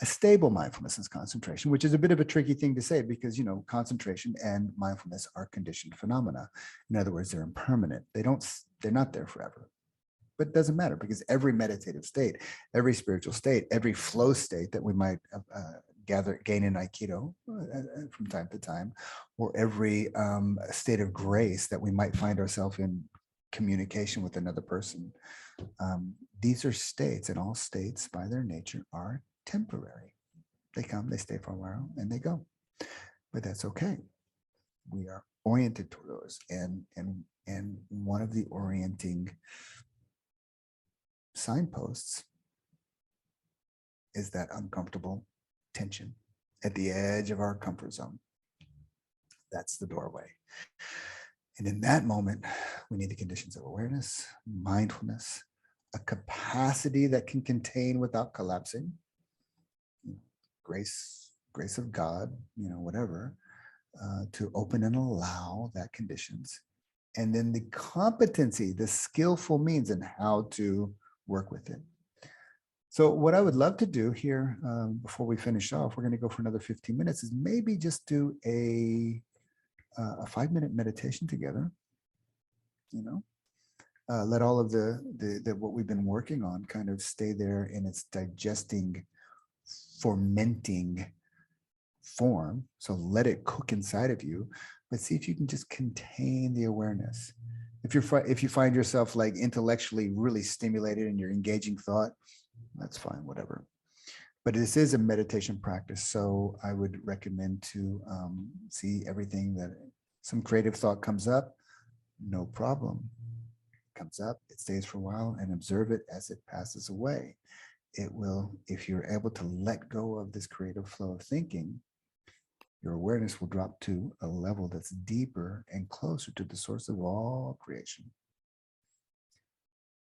A stable mindfulness and concentration, which is a bit of a tricky thing to say because, concentration and mindfulness are conditioned phenomena. In other words, they're impermanent. They're not there forever. But it doesn't matter because every meditative state, every spiritual state, every flow state that we might gain in Aikido from time to time, or every state of grace that we might find ourselves in communication with another person. These are states, and all states by their nature are temporary. They come, they stay for a while, and they go. But that's okay. We are oriented toward those. And one of the orienting signposts is that uncomfortable tension at the edge of our comfort zone. That's the doorway. And in that moment, we need the conditions of awareness, mindfulness, a capacity that can contain without collapsing, grace of God, whatever, to open and allow that conditions. And then the competency, the skillful means in how to work with it. So what I would love to do here before we finish off, we're going to go for another 15 minutes, is maybe just do a 5-minute meditation together, let all of the what we've been working on kind of stay there in its digesting, fermenting form. So let it cook inside of you, but see if you can just contain the awareness. If you find yourself like intellectually really stimulated and you're engaging thought, that's fine, whatever. But this is a meditation practice, so I would recommend to see everything that some creative thought comes up, no problem. It comes up, it stays for a while, and observe it as it passes away. It will, if you're able to let go of this creative flow of thinking, your awareness will drop to a level that's deeper and closer to the source of all creation.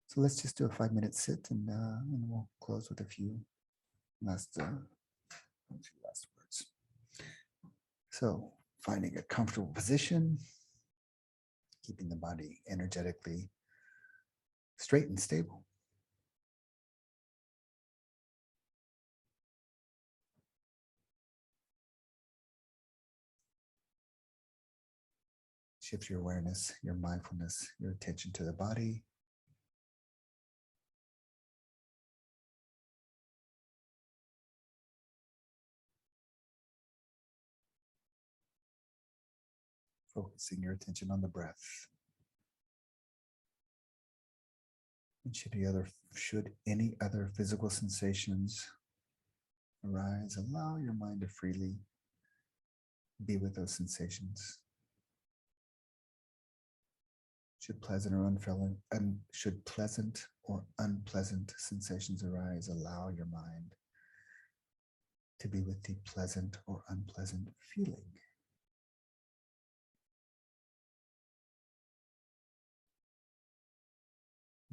So let's just do a 5-minute sit, and we'll close with a few last words. So finding a comfortable position, keeping the body energetically straight and stable. Shift your awareness, your mindfulness, your attention to the body. Focusing your attention on the breath. And should any other physical sensations arise, allow your mind to freely be with those sensations. Should pleasant or unpleasant sensations arise, allow your mind to be with the pleasant or unpleasant feeling.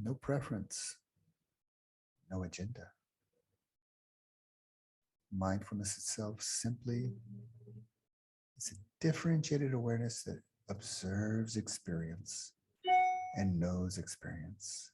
No preference, no agenda. Mindfulness itself simply is a differentiated awareness that observes experience and knows experience.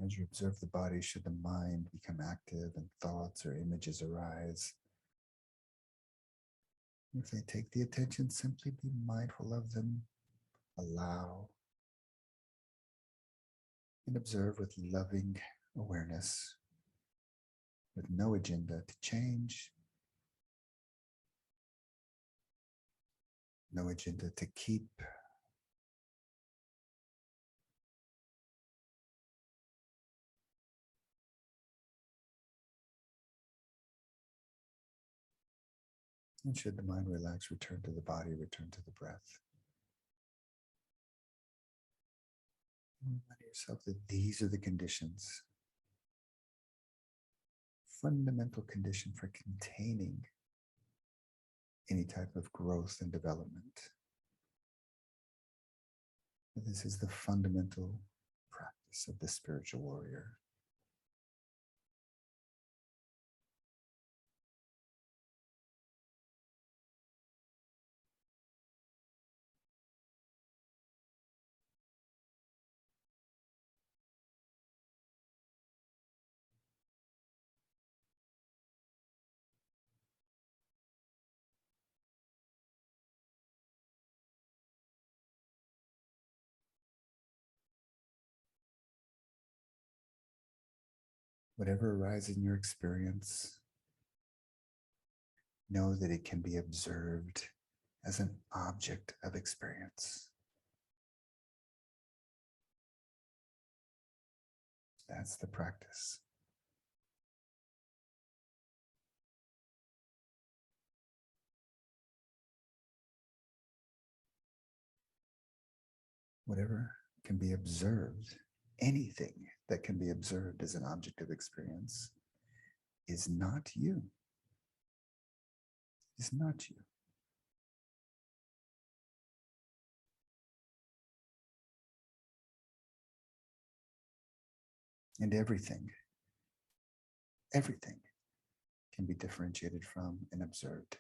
As you observe the body, should the mind become active and thoughts or images arise, if they take the attention, simply be mindful of them, allow, and observe with loving awareness, with no agenda to change, no agenda to keep. And should the mind relax, return to the body, return to the breath. Remind yourself that these are the conditions, fundamental condition for containing any type of growth and development. This is the fundamental practice of the spiritual warrior. Whatever arises in your experience, know that it can be observed as an object of experience. That's the practice. Whatever can be observed, anything that can be observed as an object of experience is not you. Is not you. And everything can be differentiated from and observed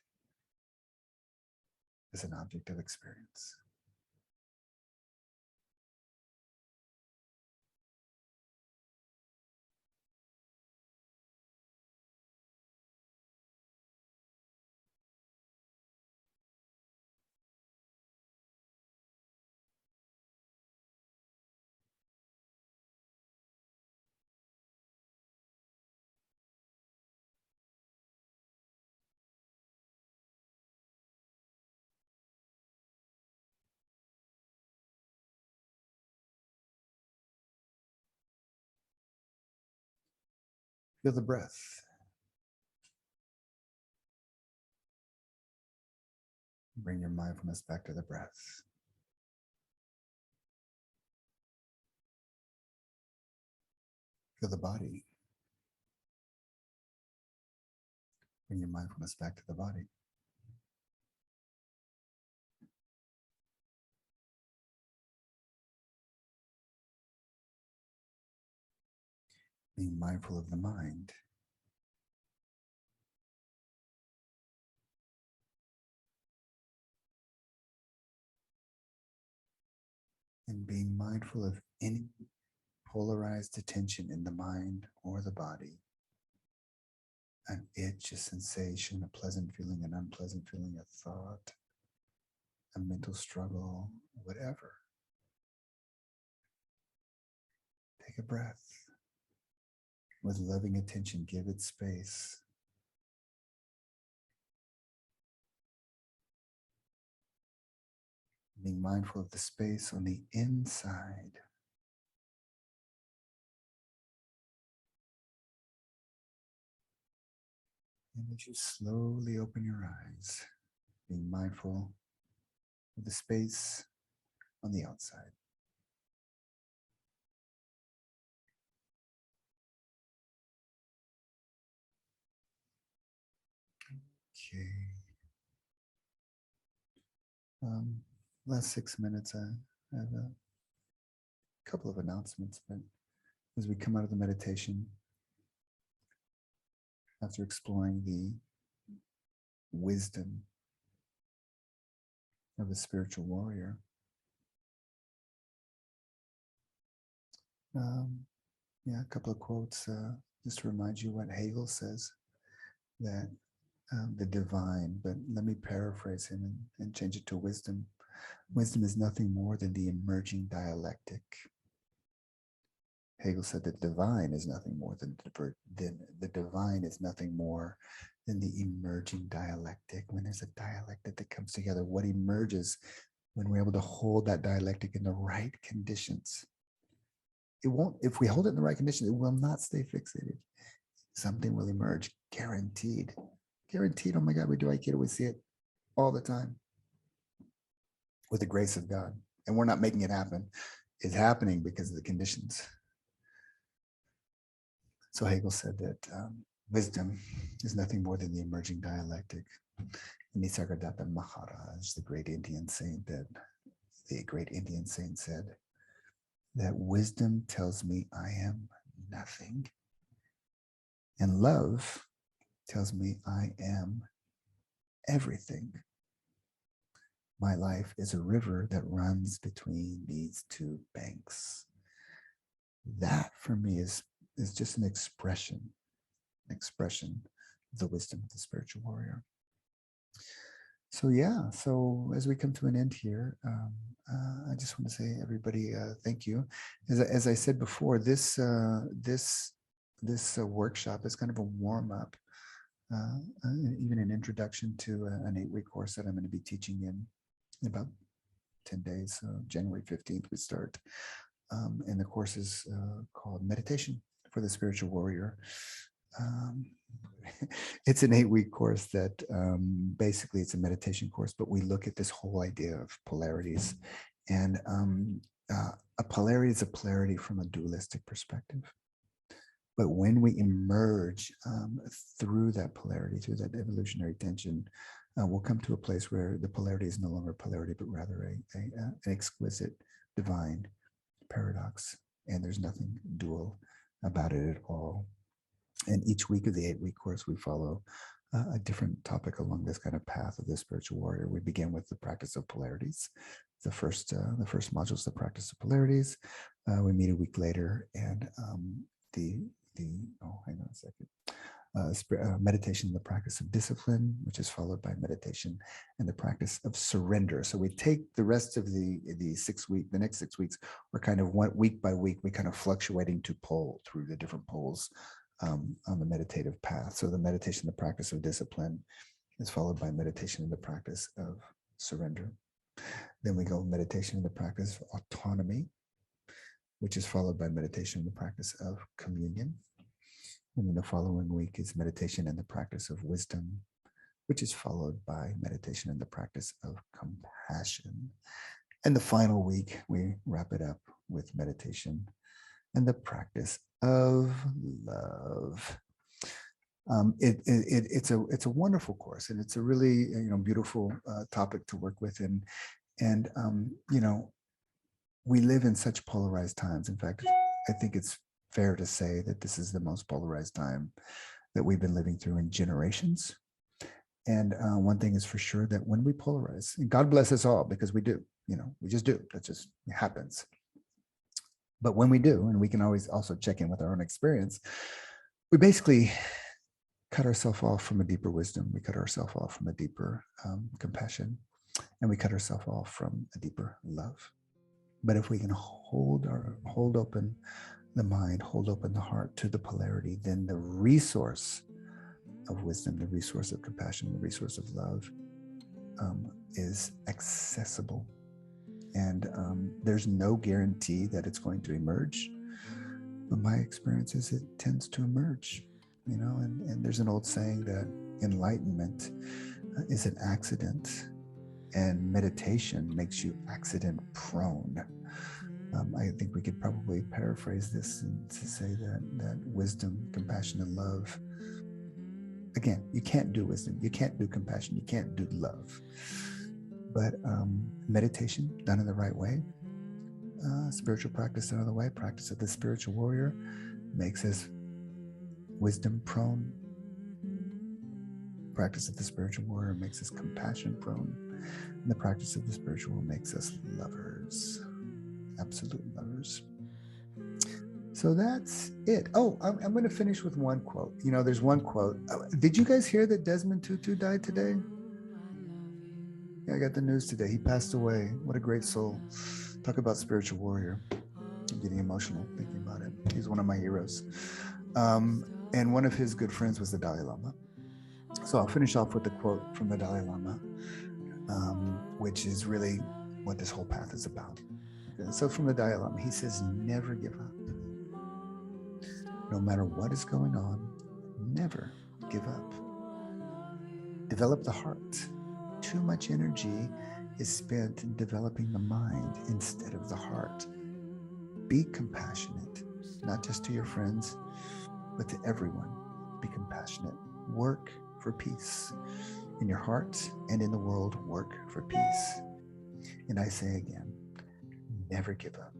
as an object of experience. Feel the breath. Bring your mindfulness back to the breath. Feel the body. Bring your mindfulness back to the body. Being mindful of the mind. And being mindful of any polarized attention in the mind or the body. An itch, a sensation, a pleasant feeling, an unpleasant feeling, a thought, a mental struggle, whatever. Take a breath. With loving attention, give it space. being mindful of the space on the inside. And as you slowly open your eyes, being mindful of the space on the outside. Okay. Last 6 minutes, I have a couple of announcements, but as we come out of the meditation, after exploring the wisdom of a spiritual warrior, a couple of quotes just to remind you what Hegel says, that the divine, but let me paraphrase him and change it to wisdom. Wisdom is nothing more than the emerging dialectic. Hegel said that divine is nothing more than the divine is nothing more than the emerging dialectic. When there's a dialectic that comes together, what emerges when we're able to hold that dialectic in the right conditions. It won't, if we hold it in the right conditions, it will not stay fixated. Something will emerge, guaranteed. Guaranteed. Oh my God, we do Aikido, we see it all the time with the grace of God. And we're not making it happen. It's happening because of the conditions. So Hegel said that wisdom is nothing more than the emerging dialectic. And Nisargadatta Maharaj, the great Indian saint said that wisdom tells me I am nothing. And love tells me I am everything. My life is a river that runs between these two banks. That for me is just an expression of the wisdom of the spiritual warrior. So yeah, so as we come to an end here, I just want to say, everybody, thank you. As I said before, this workshop is kind of a warm up, even an introduction to an 8-week course that I'm going to be teaching in about 10 days. So January 15th we start, and the course is called Meditation for the Spiritual Warrior. It's an 8-week course that basically it's a meditation course, but we look at this whole idea of polarities, and a polarity is a polarity from a dualistic perspective. But when we emerge through that polarity, through that evolutionary tension, we'll come to a place where the polarity is no longer polarity, but rather an exquisite divine paradox, and there's nothing dual about it at all. And each week of the 8-week course, we follow a different topic along this kind of path of the spiritual warrior. We begin with the practice of polarities. The first module is the practice of polarities. We meet a week later, and hang on a second. Meditation, the practice of discipline, which is followed by meditation and the practice of surrender. So we take the rest of the next 6 weeks, we're kind of week by week, we kind of fluctuating to pole through the different poles on the meditative path. So the meditation, the practice of discipline, is followed by meditation and the practice of surrender. Then we go meditation and the practice of autonomy, which is followed by meditation and the practice of communion. And then the following week is meditation and the practice of wisdom, which is followed by meditation and the practice of compassion. And the final week, we wrap it up with meditation and the practice of love. It's a wonderful course, and it's a really beautiful topic to work with. And we live in such polarized times. In fact, I think it's fair to say that this is the most polarized time that we've been living through in generations. And one thing is for sure, that when we polarize, and God bless us all, because we do, we just do, that just happens. But when we do, and we can always also check in with our own experience, we basically cut ourselves off from a deeper wisdom. We cut ourselves off from a deeper compassion, and we cut ourselves off from a deeper love. But if we can hold open the mind, hold open the heart to the polarity, then the resource of wisdom, the resource of compassion, the resource of love is accessible And there's no guarantee that it's going to emerge. But my experience is it tends to emerge, you know, and there's an old saying that enlightenment is an accident and meditation makes you accident prone. I think we could probably paraphrase this to say that wisdom, compassion, and love, again, you can't do wisdom, you can't do compassion, you can't do love. But meditation done in the right way, spiritual practice done in the way, practice of the spiritual warrior makes us wisdom prone. Practice of the spiritual warrior makes us compassion prone. And the practice of the spiritual warrior makes us lovers, absolute lovers. So that's it. Oh, I'm going to finish with one quote. You know, there's one quote. Did you guys hear that Desmond Tutu died today? Yeah, I got the news today. He passed away. What a great soul. Talk about spiritual warrior. I'm getting emotional thinking about it. He's one of my heroes. And one of his good friends was the Dalai Lama. So I'll finish off with the quote from the Dalai Lama, which is really what this whole path is about. So from the Dalai Lama, he says, never give up. No matter what is going on, never give up. Develop the heart. Too much energy is spent in developing the mind instead of the heart. Be compassionate, not just to your friends, but to everyone. Be compassionate. Work for peace in your heart and in the world. Work for peace. And I say again, never give up.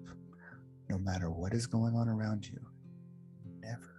No matter what is going on around you, never